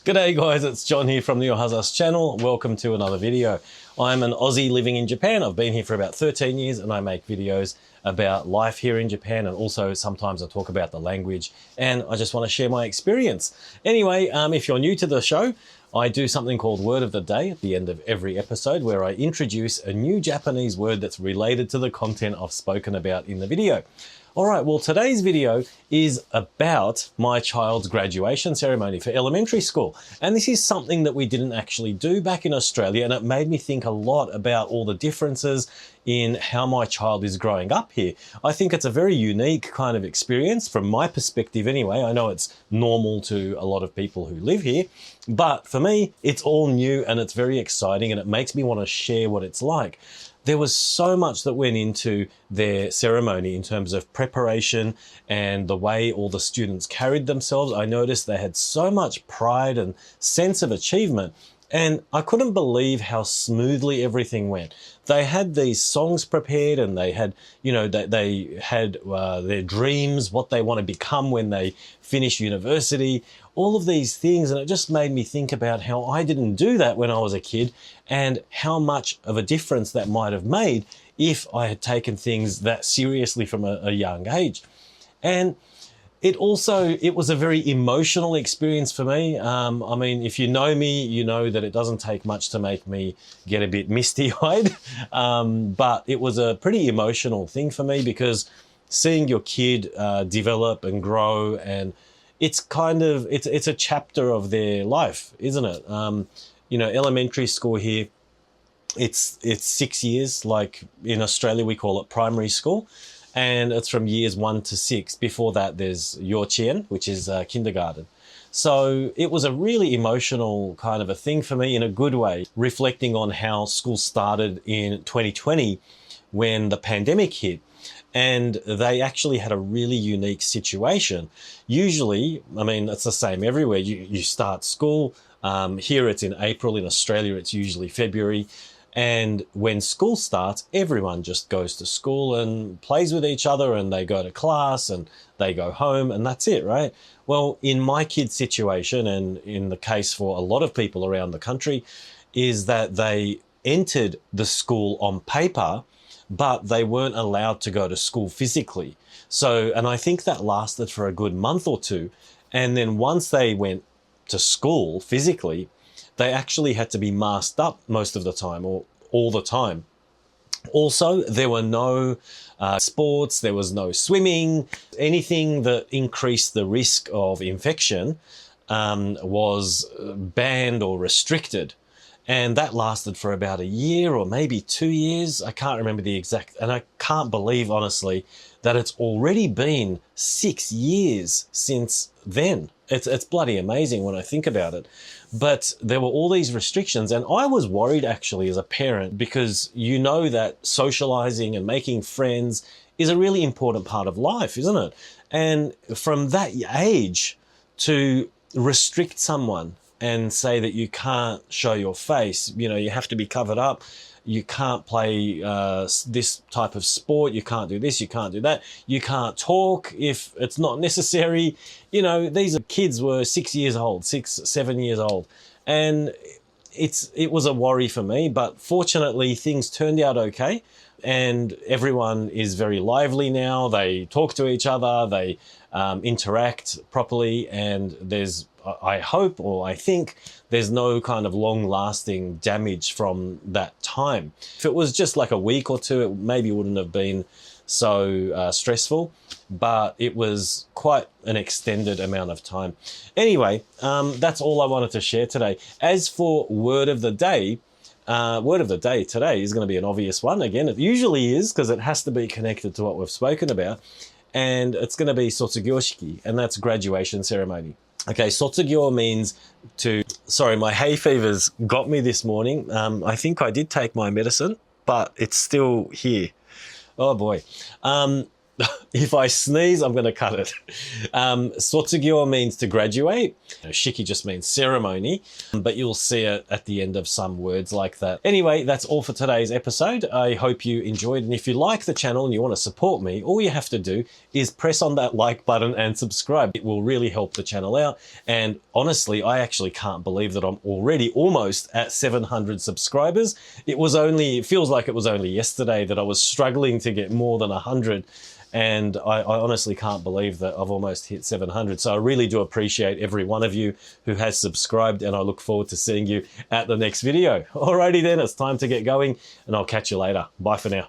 G'day guys, it's John here from the Ohazassu channel. Welcome to another video. I'm an Aussie living in Japan. I've been here for about 13 years and I make videos about life here in Japan, and also sometimes I talk about the language and I just want to share my experience. Anyway, if you're new to the show, I do something called Word of the Day at the end of every episode where I introduce a new Japanese word that's related to the content I've spoken about in the video. All right, well, today's video is about my child's graduation ceremony for elementary school. And this is something that we didn't actually do back in Australia, and it made me think a lot about all the differences in how my child is growing up here. I think it's a very unique kind of experience from my perspective anyway. I know it's normal to a lot of people who live here, but for me, it's all new and it's very exciting and it makes me want to share what it's like. There was so much that went into their ceremony in terms of preparation and the way all the students carried themselves. I noticed they had so much pride and sense of achievement, and I couldn't believe how smoothly everything went. They had these songs prepared and they had, they had their dreams, what they want to become when they finish university, all of these things. And it just made me think about how I didn't do that when I was a kid and how much of a difference that might have made if I had taken things that seriously from a young age. And it was a very emotional experience for me. I mean, if you know me, you know that it doesn't take much to make me get a bit misty-eyed. But it was a pretty emotional thing for me because seeing your kid develop and grow, and it's a chapter of their life, isn't it? Elementary school here, it's 6 years. Like in Australia, we call it primary school. And it's from years 1 to 6. Before that, there's Yochien, which is kindergarten. So it was a really emotional kind of a thing for me in a good way, reflecting on how school started in 2020 when the pandemic hit. And they actually had a really unique situation. Usually, I mean, it's the same everywhere. You start school. Here it's in April. In Australia, it's usually February. And when school starts, everyone just goes to school and plays with each other, and they go to class and they go home, and that's it, right? Well, in my kid's situation, and in the case for a lot of people around the country, is that they entered the school on paper, but they weren't allowed to go to school physically. So, and I think that lasted for a good month or two. And then once they went to school physically, they actually had to be masked up most of the time, or all the time. Also, there were no sports, there was no swimming. Anything that increased the risk of infection was banned or restricted. And that lasted for about a year or maybe 2 years. I can't remember the exact, and I can't believe, honestly, that it's already been 6 years since then. It's bloody amazing when I think about it. But there were all these restrictions, and I was worried actually as a parent, because you know that socializing and making friends is a really important part of life, isn't it? And from that age to restrict someone and say that you can't show your face, you have to be covered up, you can't play this type of sport, you can't do this, you can't do that, you can't talk if it's not necessary. These kids were 6 years old, 7 years old. And it was a worry for me, but fortunately things turned out okay. And everyone is very lively now. They talk to each other, they interact properly, and I hope, or I think, there's no kind of long-lasting damage from that time. If it was just like a week or two, it maybe wouldn't have been so stressful, but it was quite an extended amount of time. Anyway, that's all I wanted to share today. As for Word of the Day, Word of the Day today is going to be an obvious one. Again, it usually is, because it has to be connected to what we've spoken about. And it's going to be Sotsugyoshiki, and that's graduation ceremony. Okay, Sotsugyo means sorry, my hay fever's got me this morning. I think I did take my medicine, but it's still here. Oh boy. If I sneeze, I'm going to cut it. Sotsugyo means to graduate. Shiki just means ceremony, but you'll see it at the end of some words like that. Anyway, that's all for today's episode. I hope you enjoyed, and if you like the channel and you want to support me, all you have to do is press on that like button and subscribe. It will really help the channel out. And honestly, I actually can't believe that I'm already almost at 700 subscribers. It feels like it was only yesterday that I was struggling to get more than 100. And I honestly can't believe that I've almost hit 700. So I really do appreciate every one of you who has subscribed, and I look forward to seeing you at the next video. Alrighty then, it's time to get going, and I'll catch you later. Bye for now.